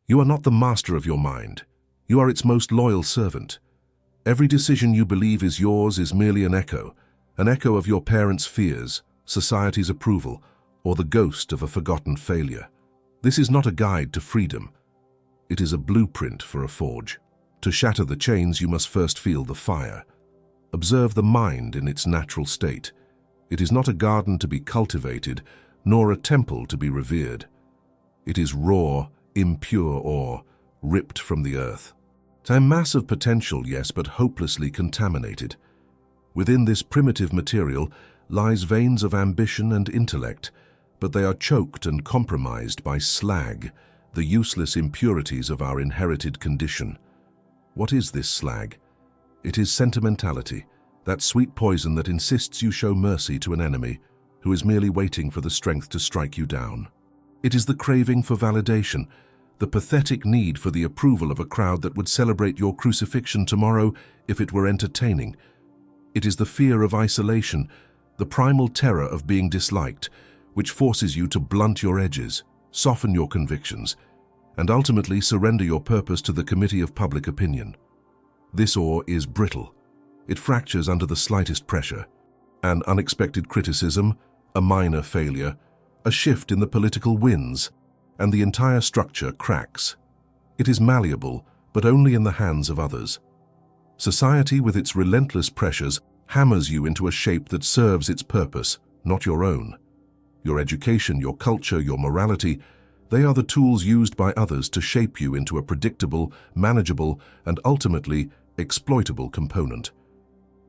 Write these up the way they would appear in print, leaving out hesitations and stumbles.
You are not the master of your mind. You are its most loyal servant. Every decision you believe is yours is merely an echo of your parents' fears, society's approval, or the ghost of a forgotten failure. This is not a guide to freedom. It is a blueprint for a forge. To shatter the chains, you must first feel the fire. Observe the mind in its natural state. It is not a garden to be cultivated, nor a temple to be revered. It is raw, impure ore, ripped from the earth. A mass of potential, yes, but hopelessly contaminated. Within this primitive material lies veins of ambition and intellect, but they are choked and compromised by slag, the useless impurities of our inherited condition. What is this slag? It is sentimentality, that sweet poison that insists you show mercy to an enemy who is merely waiting for the strength to strike you down. It is the craving for validation, the pathetic need for the approval of a crowd that would celebrate your crucifixion tomorrow if it were entertaining. It is the fear of isolation, the primal terror of being disliked, which forces you to blunt your edges, soften your convictions, and ultimately surrender your purpose to the committee of public opinion. This ore is brittle. It fractures under the slightest pressure. An unexpected criticism, a minor failure, a shift in the political winds, and the entire structure cracks. It is malleable, but only in the hands of others. Society, with its relentless pressures, hammers you into a shape that serves its purpose, not your own. Your education, your culture, your morality, they are the tools used by others to shape you into a predictable, manageable, and ultimately exploitable component.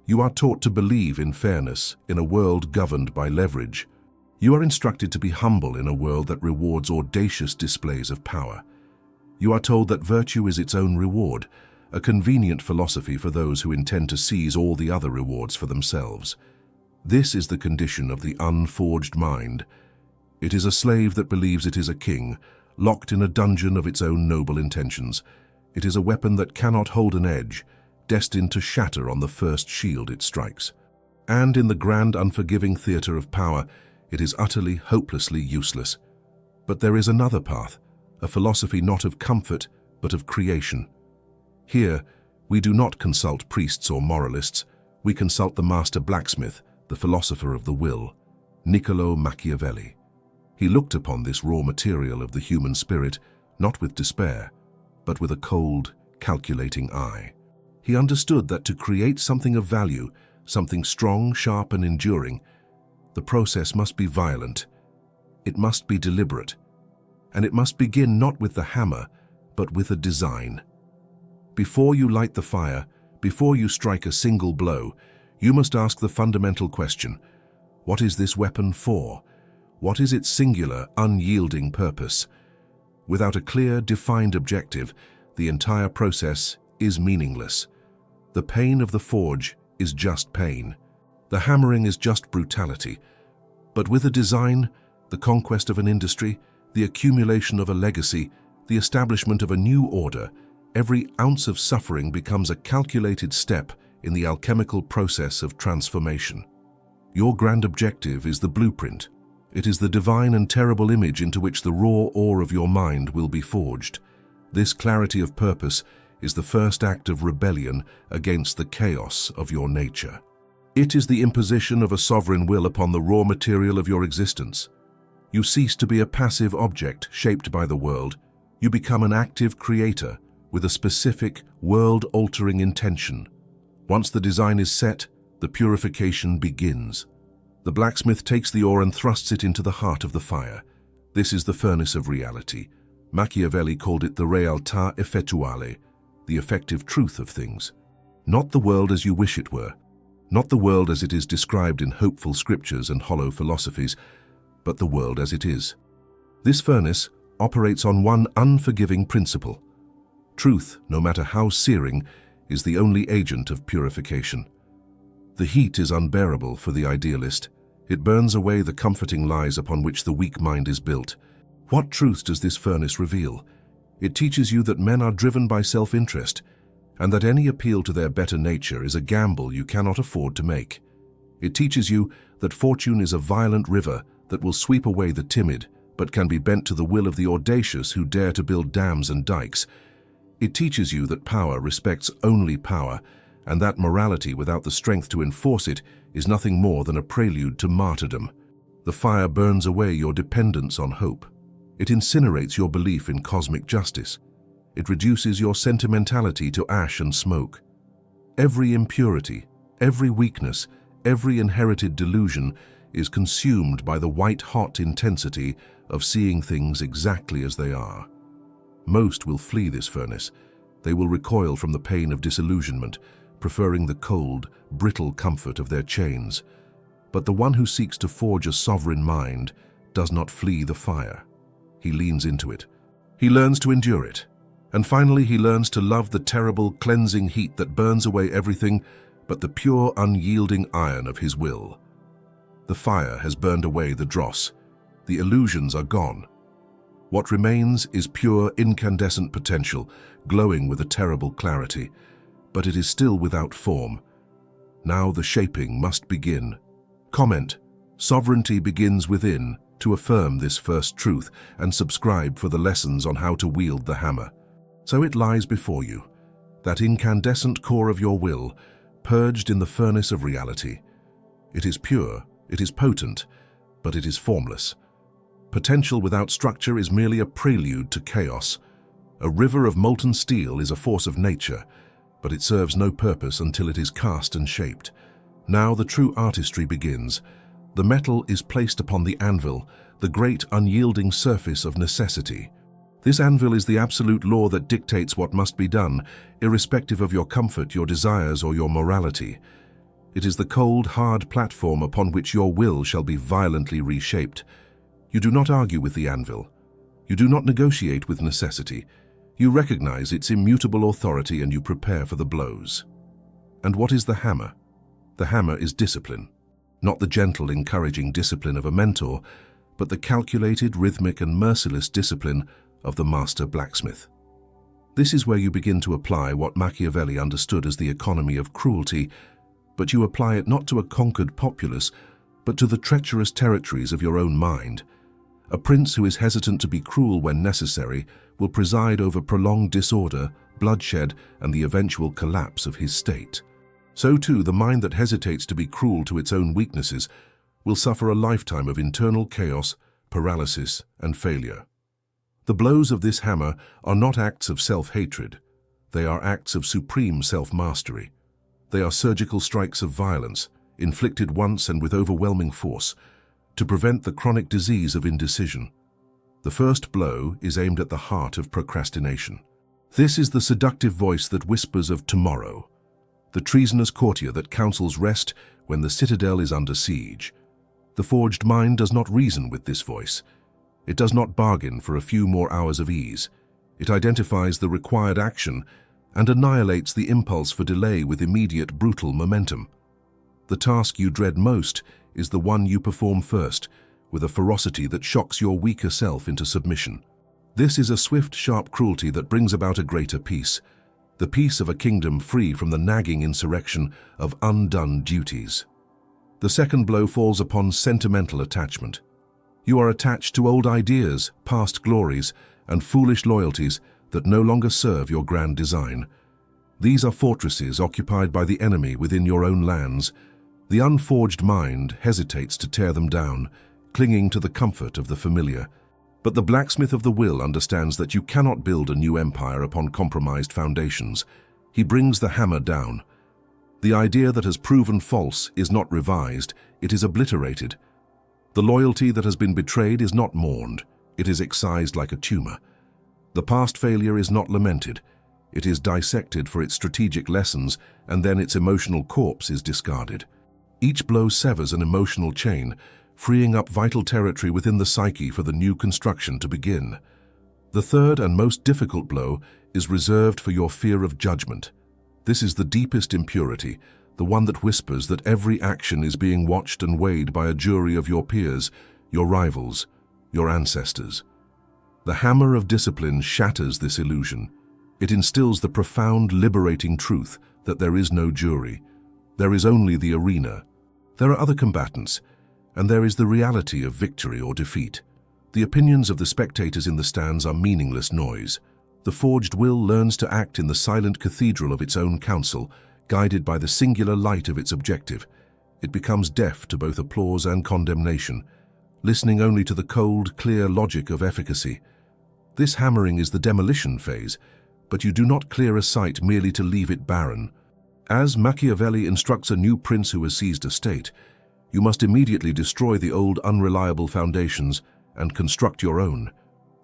You are taught to believe in fairness in a world governed by leverage. You are instructed to be humble in a world that rewards audacious displays of power. You are told that virtue is its own reward, a convenient philosophy for those who intend to seize all the other rewards for themselves. This is the condition of the unforged mind. It is a slave that believes it is a king, locked in a dungeon of its own noble intentions. It is a weapon that cannot hold an edge, destined to shatter on the first shield it strikes. And in the grand unforgiving theater of power, it is utterly, hopelessly useless. But there is another path, a philosophy not of comfort, but of creation. Here, we do not consult priests or moralists. We consult the master blacksmith, the philosopher of the will, Niccolo Machiavelli. He looked upon this raw material of the human spirit, not with despair, but with a cold, calculating eye. He understood that to create something of value, something strong, sharp, and enduring, the process must be violent, it must be deliberate, and it must begin not with the hammer, but with a design. Before you light the fire, before you strike a single blow, you must ask the fundamental question: what is this weapon for? What is its singular, unyielding purpose? Without a clear, defined objective, the entire process is meaningless. The pain of the forge is just pain. The hammering is just brutality. But with a design, the conquest of an industry, the accumulation of a legacy, the establishment of a new order, every ounce of suffering becomes a calculated step in the alchemical process of transformation. Your grand objective is the blueprint. It is the divine and terrible image into which the raw ore of your mind will be forged. This clarity of purpose is the first act of rebellion against the chaos of your nature. It is the imposition of a sovereign will upon the raw material of your existence. You cease to be a passive object shaped by the world. You become an active creator with a specific, world-altering intention. Once the design is set, the purification begins. The blacksmith takes the ore and thrusts it into the heart of the fire. This is the furnace of reality. Machiavelli called it the realtà effettuale, the effective truth of things. Not the world as you wish it were, not the world as it is described in hopeful scriptures and hollow philosophies, but the world as it is. This furnace operates on one unforgiving principle. Truth, no matter how searing, is the only agent of purification. The heat is unbearable for the idealist. It burns away the comforting lies upon which the weak mind is built. What truth does this furnace reveal? It teaches you that men are driven by self-interest, and that any appeal to their better nature is a gamble you cannot afford to make. It teaches you that fortune is a violent river that will sweep away the timid, but can be bent to the will of the audacious who dare to build dams and dikes. It teaches you that power respects only power, and that morality without the strength to enforce it is nothing more than a prelude to martyrdom. The fire burns away your dependence on hope. It incinerates your belief in cosmic justice. It reduces your sentimentality to ash and smoke. Every impurity, every weakness, every inherited delusion is consumed by the white-hot intensity of seeing things exactly as they are. Most will flee this furnace. They will recoil from the pain of disillusionment, preferring the cold, brittle comfort of their chains. But the one who seeks to forge a sovereign mind does not flee the fire. He leans into it. He learns to endure it. And finally, he learns to love the terrible, cleansing heat that burns away everything but the pure, unyielding iron of his will. The fire has burned away the dross. The illusions are gone. What remains is pure, incandescent potential, glowing with a terrible clarity. But it is still without form. Now the shaping must begin. Comment: sovereignty begins within, to affirm this first truth and subscribe for the lessons on how to wield the hammer. So it lies before you, that incandescent core of your will, purged in the furnace of reality. It is pure, it is potent, but it is formless. Potential without structure is merely a prelude to chaos. A river of molten steel is a force of nature, but it serves no purpose until it is cast and shaped. Now the true artistry begins. The metal is placed upon the anvil, the great unyielding surface of necessity. This anvil is the absolute law that dictates what must be done, irrespective of your comfort, your desires, or your morality. It is the cold, hard platform upon which your will shall be violently reshaped. You do not argue with the anvil. You do not negotiate with necessity. You recognize its immutable authority and you prepare for the blows. And what is the hammer? The hammer is discipline. Not the gentle, encouraging discipline of a mentor, but the calculated, rhythmic, and merciless discipline of the master blacksmith. This is where you begin to apply what Machiavelli understood as the economy of cruelty, but you apply it not to a conquered populace, but to the treacherous territories of your own mind. A prince who is hesitant to be cruel when necessary will preside over prolonged disorder, bloodshed, and the eventual collapse of his state. So too, the mind that hesitates to be cruel to its own weaknesses will suffer a lifetime of internal chaos, paralysis, and failure. The blows of this hammer are not acts of self-hatred. They are acts of supreme self-mastery. They are surgical strikes of violence, inflicted once and with overwhelming force, to prevent the chronic disease of indecision. The first blow is aimed at the heart of procrastination. This is the seductive voice that whispers of tomorrow, the treasonous courtier that counsels rest when the citadel is under siege. The forged mind does not reason with this voice. It does not bargain for a few more hours of ease. It identifies the required action and annihilates the impulse for delay with immediate, brutal momentum. The task you dread most is the one you perform first, with a ferocity that shocks your weaker self into submission. This is a swift, sharp cruelty that brings about a greater peace, the peace of a kingdom free from the nagging insurrection of undone duties. The second blow falls upon sentimental attachment. You are attached to old ideas, past glories, and foolish loyalties that no longer serve your grand design. These are fortresses occupied by the enemy within your own lands. The unforged mind hesitates to tear them down, clinging to the comfort of the familiar. But the blacksmith of the will understands that you cannot build a new empire upon compromised foundations. He brings the hammer down. The idea that has proven false is not revised, it is obliterated. The loyalty that has been betrayed is not mourned, it is excised like a tumor. The past failure is not lamented, it is dissected for its strategic lessons, and then its emotional corpse is discarded. Each blow severs an emotional chain, freeing up vital territory within the psyche for the new construction to begin. The third and most difficult blow is reserved for your fear of judgment. This is the deepest impurity, the one that whispers that every action is being watched and weighed by a jury of your peers, your rivals, your ancestors. The hammer of discipline shatters this illusion. It instills the profound, liberating truth that there is no jury. There is only the arena. There are other combatants, and there is the reality of victory or defeat. The opinions of the spectators in the stands are meaningless noise. The forged will learns to act in the silent cathedral of its own counsel, guided by the singular light of its objective. It becomes deaf to both applause and condemnation, listening only to the cold, clear logic of efficacy. This hammering is the demolition phase, but you do not clear a site merely to leave it barren. As Machiavelli instructs a new prince who has seized a state, you must immediately destroy the old unreliable foundations and construct your own,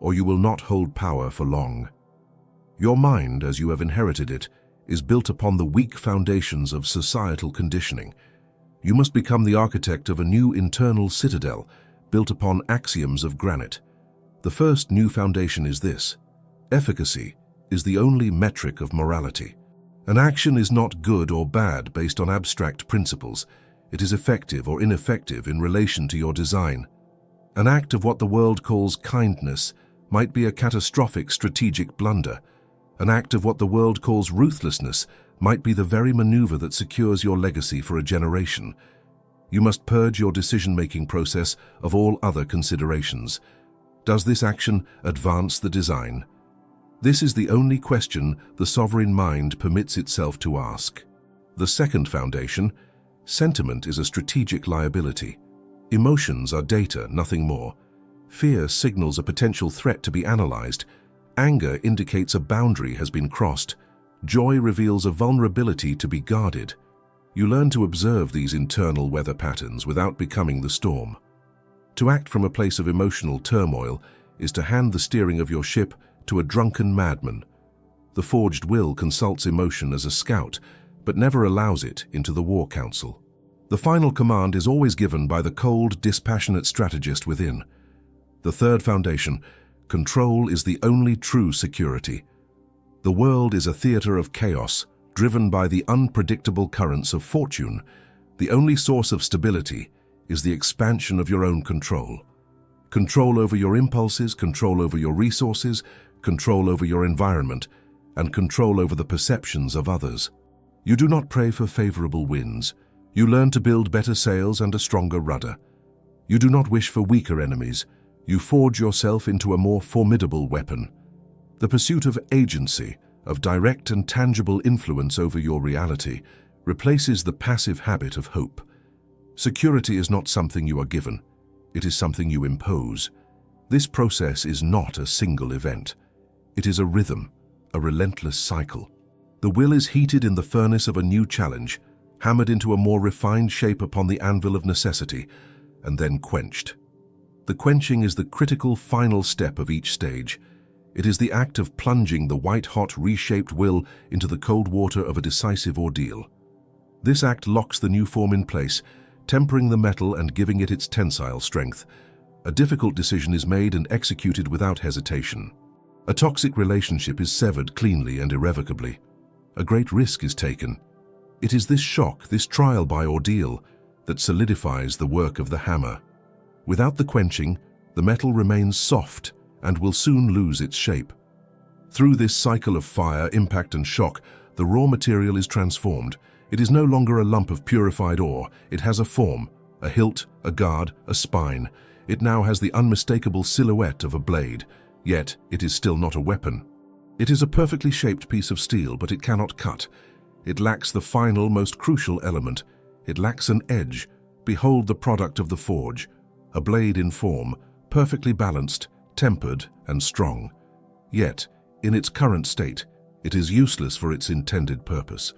or you will not hold power for long. Your mind, as you have inherited it, is built upon the weak foundations of societal conditioning. You must become the architect of a new internal citadel, built upon axioms of granite. The first new foundation is this: efficacy is the only metric of morality. An action is not good or bad based on abstract principles. It is effective or ineffective in relation to your design. An act of what the world calls kindness might be a catastrophic strategic blunder. An act of what the world calls ruthlessness might be the very maneuver that secures your legacy for a generation. You must purge your decision-making process of all other considerations. Does this action advance the design? This is the only question the sovereign mind permits itself to ask. The second foundation: sentiment is a strategic liability. Emotions are data, nothing more. Fear signals a potential threat to be analyzed. Anger indicates a boundary has been crossed. Joy reveals a vulnerability to be guarded. You learn to observe these internal weather patterns without becoming the storm. To act from a place of emotional turmoil is to hand the steering of your ship to a drunken madman. The forged will consults emotion as a scout, but never allows it into the war council. The final command is always given by the cold, dispassionate strategist within. The third foundation: control is the only true security. The world is a theater of chaos, driven by the unpredictable currents of fortune. The only source of stability is the expansion of your own control. Control over your impulses, control over your resources, control over your environment, and control over the perceptions of others. You do not pray for favorable winds. You learn to build better sails and a stronger rudder. You do not wish for weaker enemies. You forge yourself into a more formidable weapon. The pursuit of agency, of direct and tangible influence over your reality, replaces the passive habit of hope. Security is not something you are given. It is something you impose. This process is not a single event. It is a rhythm, a relentless cycle. The will is heated in the furnace of a new challenge, hammered into a more refined shape upon the anvil of necessity, and then quenched. The quenching is the critical final step of each stage. It is the act of plunging the white-hot, reshaped will into the cold water of a decisive ordeal. This act locks the new form in place, tempering the metal and giving it its tensile strength. A difficult decision is made and executed without hesitation. A toxic relationship is severed cleanly and irrevocably. A great risk is taken. It is this shock, this trial by ordeal, that solidifies the work of the hammer. Without the quenching, the metal remains soft and will soon lose its shape. Through this cycle of fire, impact, and shock, the raw material is transformed. It is no longer a lump of purified ore. It has a form, a hilt, a guard, a spine. It now has the unmistakable silhouette of a blade, yet it is still not a weapon. It is a perfectly shaped piece of steel, but it cannot cut. It lacks the final, most crucial element. It lacks an edge. Behold the product of the forge. A blade in form, perfectly balanced, tempered, and strong. Yet, in its current state, it is useless for its intended purpose.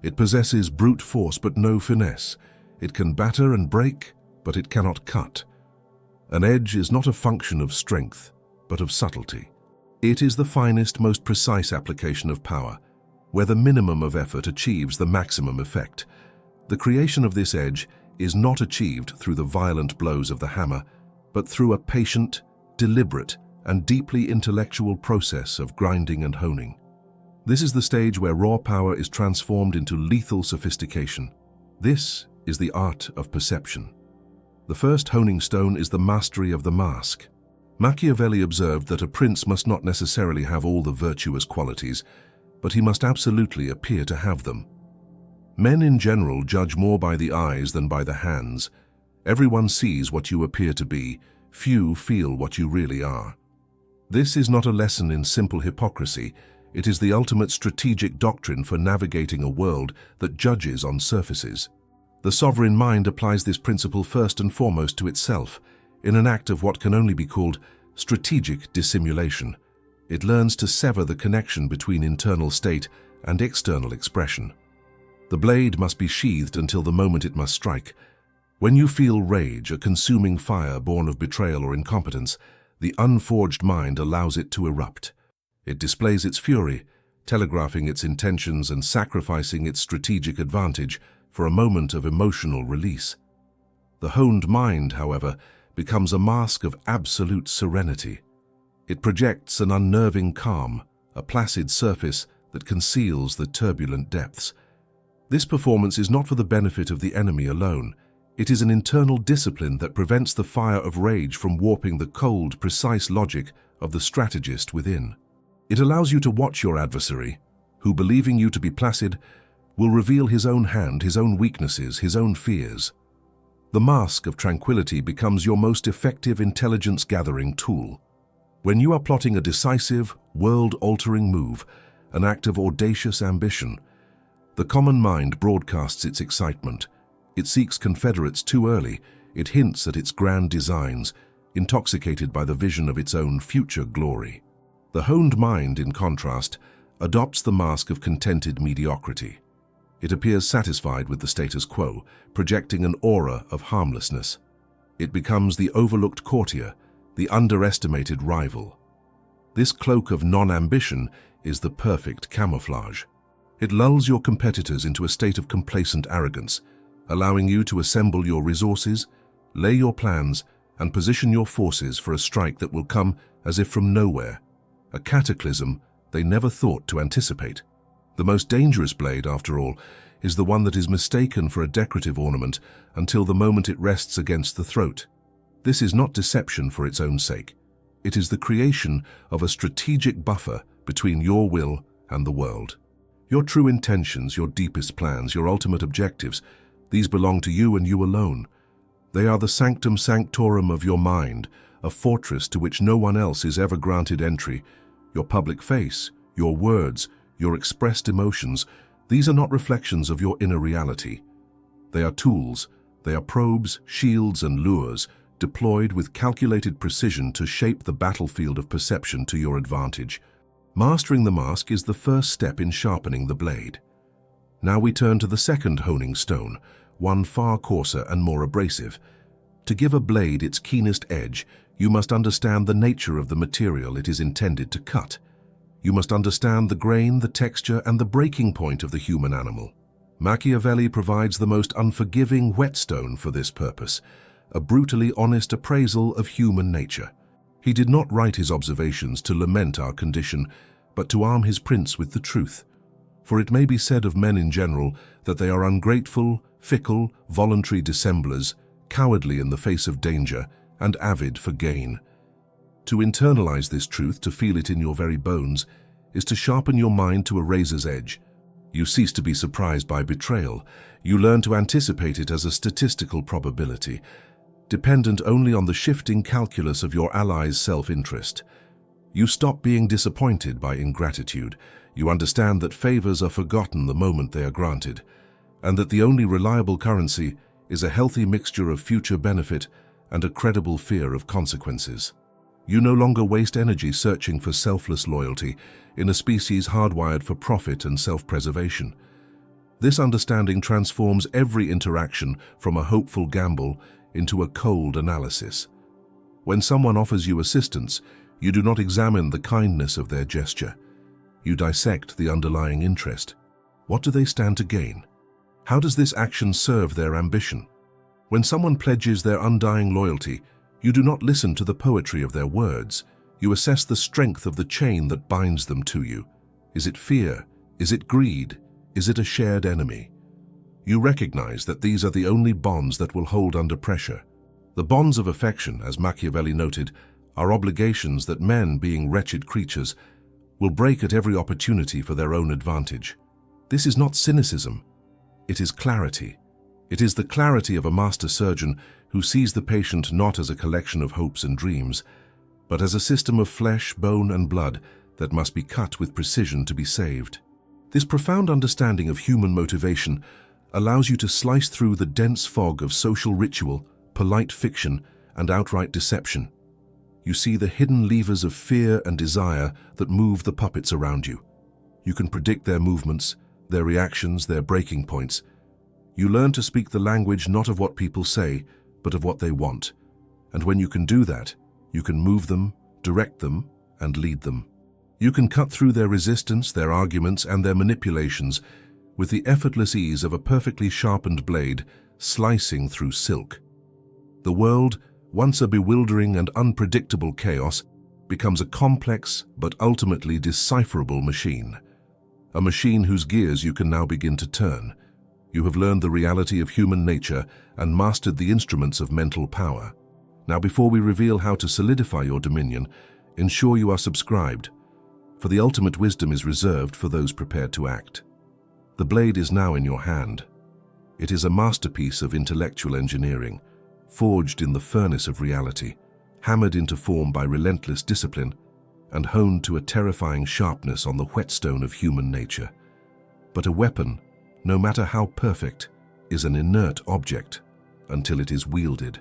It possesses brute force but no finesse. It can batter and break, but it cannot cut. An edge is not a function of strength, but of subtlety. It is the finest, most precise application of power, where the minimum of effort achieves the maximum effect. The creation of this edge is not achieved through the violent blows of the hammer, but through a patient, deliberate, and deeply intellectual process of grinding and honing. This is the stage where raw power is transformed into lethal sophistication. This is the art of perception. The first honing stone is the mastery of the mask. Machiavelli observed that a prince must not necessarily have all the virtuous qualities, but he must absolutely appear to have them. Men in general judge more by the eyes than by the hands. Everyone sees what you appear to be, few feel what you really are. This is not a lesson in simple hypocrisy. It is the ultimate strategic doctrine for navigating a world that judges on surfaces. The sovereign mind applies this principle first and foremost to itself, in an act of what can only be called strategic dissimulation. It learns to sever the connection between internal state and external expression. The blade must be sheathed until the moment it must strike. When you feel rage, a consuming fire born of betrayal or incompetence, the unforged mind allows it to erupt. It displays its fury, telegraphing its intentions and sacrificing its strategic advantage for a moment of emotional release. The honed mind, however, becomes a mask of absolute serenity. It projects an unnerving calm, a placid surface that conceals the turbulent depths. This performance is not for the benefit of the enemy alone. It is an internal discipline that prevents the fire of rage from warping the cold, precise logic of the strategist within. It allows you to watch your adversary, who, believing you to be placid, will reveal his own hand, his own weaknesses, his own fears. The mask of tranquility becomes your most effective intelligence-gathering tool. When you are plotting a decisive, world-altering move, an act of audacious ambition, the common mind broadcasts its excitement. It seeks confederates too early. It hints at its grand designs, intoxicated by the vision of its own future glory. The honed mind, in contrast, adopts the mask of contented mediocrity. It appears satisfied with the status quo, projecting an aura of harmlessness. It becomes the overlooked courtier, the underestimated rival. This cloak of non-ambition is the perfect camouflage. It lulls your competitors into a state of complacent arrogance, allowing you to assemble your resources, lay your plans, and position your forces for a strike that will come as if from nowhere, a cataclysm they never thought to anticipate. The most dangerous blade, after all, is the one that is mistaken for a decorative ornament until the moment it rests against the throat. This is not deception for its own sake. It is the creation of a strategic buffer between your will and the world. Your true intentions, your deepest plans, your ultimate objectives, these belong to you and you alone. They are the sanctum sanctorum of your mind, a fortress to which no one else is ever granted entry. Your public face, your words, your expressed emotions, these are not reflections of your inner reality. They are tools, they are probes, shields, and lures, deployed with calculated precision to shape the battlefield of perception to your advantage. Mastering the mask is the first step in sharpening the blade. Now we turn to the second honing stone, one far coarser and more abrasive. To give a blade its keenest edge, you must understand the nature of the material it is intended to cut. You must understand the grain, the texture, and the breaking point of the human animal. Machiavelli provides the most unforgiving whetstone for this purpose, a brutally honest appraisal of human nature. He did not write his observations to lament our condition, but to arm his prince with the truth. For it may be said of men in general that they are ungrateful, fickle, voluntary dissemblers, cowardly in the face of danger, and avid for gain. To internalize this truth, to feel it in your very bones, is to sharpen your mind to a razor's edge. You cease to be surprised by betrayal. You learn to anticipate it as a statistical probability, dependent only on the shifting calculus of your ally's self-interest. You stop being disappointed by ingratitude. You understand that favors are forgotten the moment they are granted, and that the only reliable currency is a healthy mixture of future benefit and a credible fear of consequences. You no longer waste energy searching for selfless loyalty in a species hardwired for profit and self-preservation. This understanding transforms every interaction from a hopeful gamble into a cold analysis. When someone offers you assistance, you do not examine the kindness of their gesture. You dissect the underlying interest. What do they stand to gain? How does this action serve their ambition? When someone pledges their undying loyalty, you do not listen to the poetry of their words. You assess the strength of the chain that binds them to you. Is it fear? Is it greed? Is it a shared enemy? You recognize that these are the only bonds that will hold under pressure. The bonds of affection, as Machiavelli noted, are obligations that men, being wretched creatures, will break at every opportunity for their own advantage. This is not cynicism. It is clarity. It is the clarity of a master surgeon who sees the patient not as a collection of hopes and dreams, but as a system of flesh, bone, and blood that must be cut with precision to be saved. This profound understanding of human motivation allows you to slice through the dense fog of social ritual, polite fiction, and outright deception. You see the hidden levers of fear and desire that move the puppets around you. You can predict their movements, their reactions, their breaking points. You learn to speak the language not of what people say, but of what they want. And when you can do that, you can move them, direct them, and lead them. You can cut through their resistance, their arguments, and their manipulations with the effortless ease of a perfectly sharpened blade slicing through silk. The world, once a bewildering and unpredictable chaos, becomes a complex but ultimately decipherable machine. A machine whose gears you can now begin to turn. You have learned the reality of human nature and mastered the instruments of mental power. Now, before we reveal how to solidify your dominion, ensure you are subscribed, for the ultimate wisdom is reserved for those prepared to act. The blade is now in your hand. It is a masterpiece of intellectual engineering, forged in the furnace of reality, hammered into form by relentless discipline, and honed to a terrifying sharpness on the whetstone of human nature. But a weapon, no matter how perfect, is an inert object until it is wielded.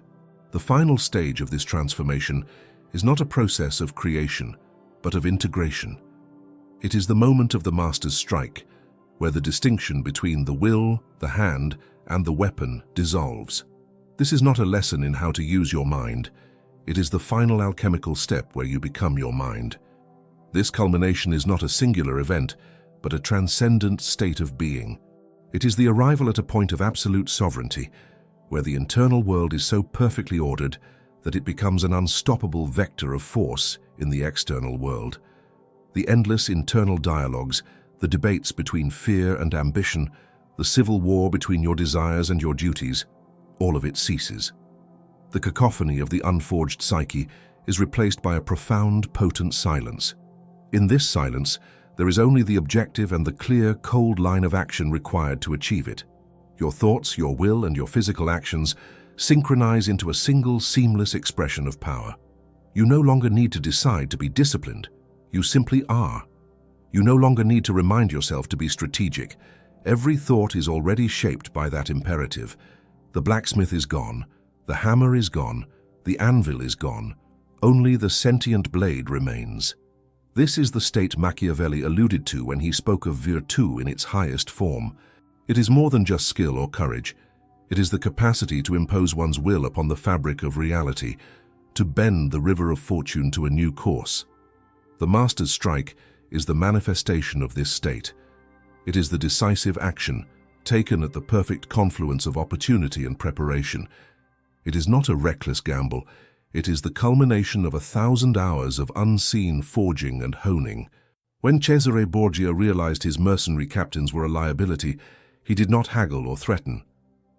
The final stage of this transformation is not a process of creation, but of integration. It is the moment of the master's strike, where the distinction between the will, the hand, and the weapon dissolves. This is not a lesson in how to use your mind. It is the final alchemical step where you become your mind. This culmination is not a singular event, but a transcendent state of being. It is the arrival at a point of absolute sovereignty, where the internal world is so perfectly ordered that it becomes an unstoppable vector of force in the external world. The endless internal dialogues, the debates between fear and ambition, the civil war between your desires and your duties, all of it ceases. The cacophony of the unforged psyche is replaced by a profound, potent silence. In this silence, there is only the objective and the clear, cold line of action required to achieve it. Your thoughts, your will, and your physical actions synchronize into a single, seamless expression of power. You no longer need to decide to be disciplined. You simply are. You no longer need to remind yourself to be strategic. Every thought is already shaped by that imperative. The blacksmith is gone. The hammer is gone. The anvil is gone. Only the sentient blade remains. This is the state Machiavelli alluded to when he spoke of virtù in its highest form. It is more than just skill or courage. It is the capacity to impose one's will upon the fabric of reality, to bend the river of fortune to a new course. The master's strike is the manifestation of this state. It is the decisive action, taken at the perfect confluence of opportunity and preparation. It is not a reckless gamble. It is the culmination of 1,000 hours of unseen forging and honing. When Cesare Borgia realized his mercenary captains were a liability, he did not haggle or threaten.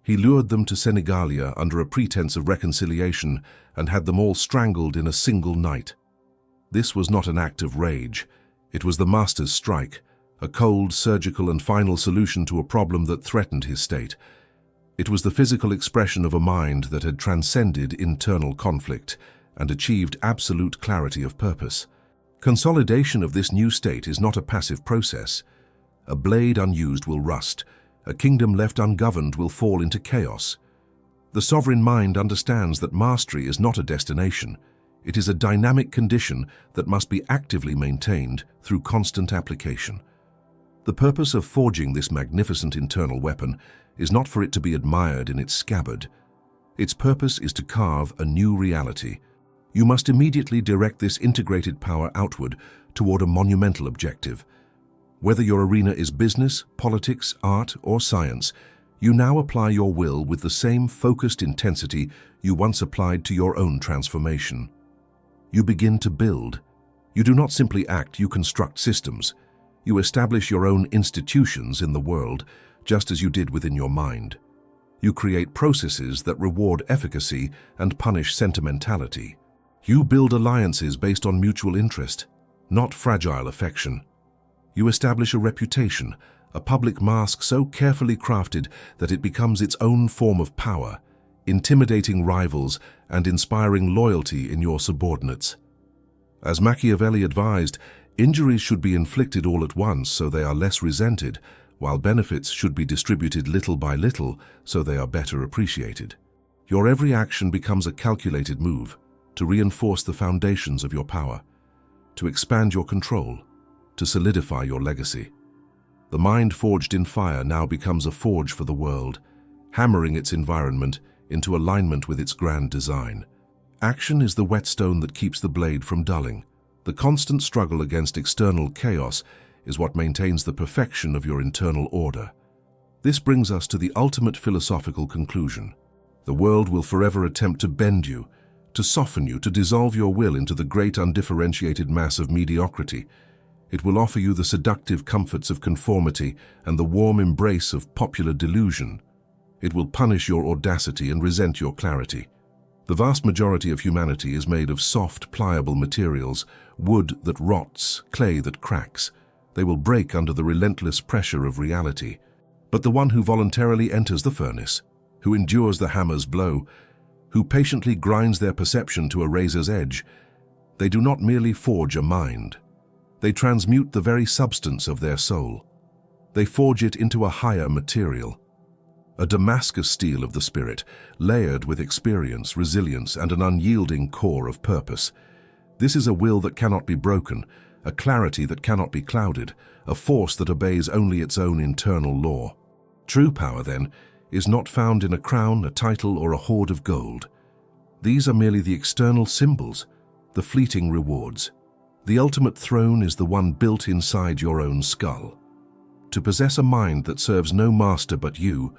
He lured them to Senegalia under a pretense of reconciliation and had them all strangled in a single night. This was not an act of rage. It was the master's strike, a cold, surgical, and final solution to a problem that threatened his state. It was the physical expression of a mind that had transcended internal conflict and achieved absolute clarity of purpose. Consolidation of this new state is not a passive process. A blade unused will rust. A kingdom left ungoverned will fall into chaos. The sovereign mind understands that mastery is not a destination. It is a dynamic condition that must be actively maintained through constant application. The purpose of forging this magnificent internal weapon is not for it to be admired in its scabbard. Its purpose is to carve a new reality. You must immediately direct this integrated power outward toward a monumental objective. Whether your arena is business, politics, art, or science, you now apply your will with the same focused intensity you once applied to your own transformation. You begin to build. You do not simply act, you construct systems. You establish your own institutions in the world, just as you did within your mind. You create processes that reward efficacy and punish sentimentality. You build alliances based on mutual interest, not fragile affection. You establish a reputation, a public mask so carefully crafted that it becomes its own form of power, intimidating rivals and inspiring loyalty in your subordinates. As Machiavelli advised, injuries should be inflicted all at once so they are less resented, while benefits should be distributed little by little so they are better appreciated. Your every action becomes a calculated move to reinforce the foundations of your power, to expand your control, to solidify your legacy. The mind forged in fire now becomes a forge for the world, hammering its environment into alignment with its grand design. Action is the whetstone that keeps the blade from dulling. The constant struggle against external chaos is what maintains the perfection of your internal order. This brings us to the ultimate philosophical conclusion. The world will forever attempt to bend you, to soften you, to dissolve your will into the great undifferentiated mass of mediocrity. It will offer you the seductive comforts of conformity and the warm embrace of popular delusion. It will punish your audacity and resent your clarity. The vast majority of humanity is made of soft, pliable materials, wood that rots, clay that cracks. They will break under the relentless pressure of reality. But the one who voluntarily enters the furnace, who endures the hammer's blow, who patiently grinds their perception to a razor's edge, they do not merely forge a mind. They transmute the very substance of their soul. They forge it into a higher material, a Damascus steel of the spirit, layered with experience, resilience, and an unyielding core of purpose. This is a will that cannot be broken, a clarity that cannot be clouded, a force that obeys only its own internal law. True power, then, is not found in a crown, a title, or a hoard of gold. These are merely the external symbols, the fleeting rewards. The ultimate throne is the one built inside your own skull. To possess a mind that serves no master but you,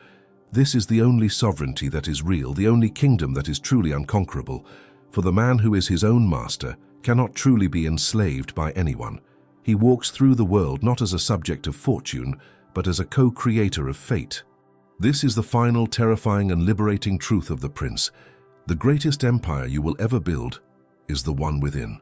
this is the only sovereignty that is real, the only kingdom that is truly unconquerable. For the man who is his own master cannot truly be enslaved by anyone. He walks through the world not as a subject of fortune, but as a co-creator of fate. This is the final, terrifying, and liberating truth of the prince. The greatest empire you will ever build is the one within.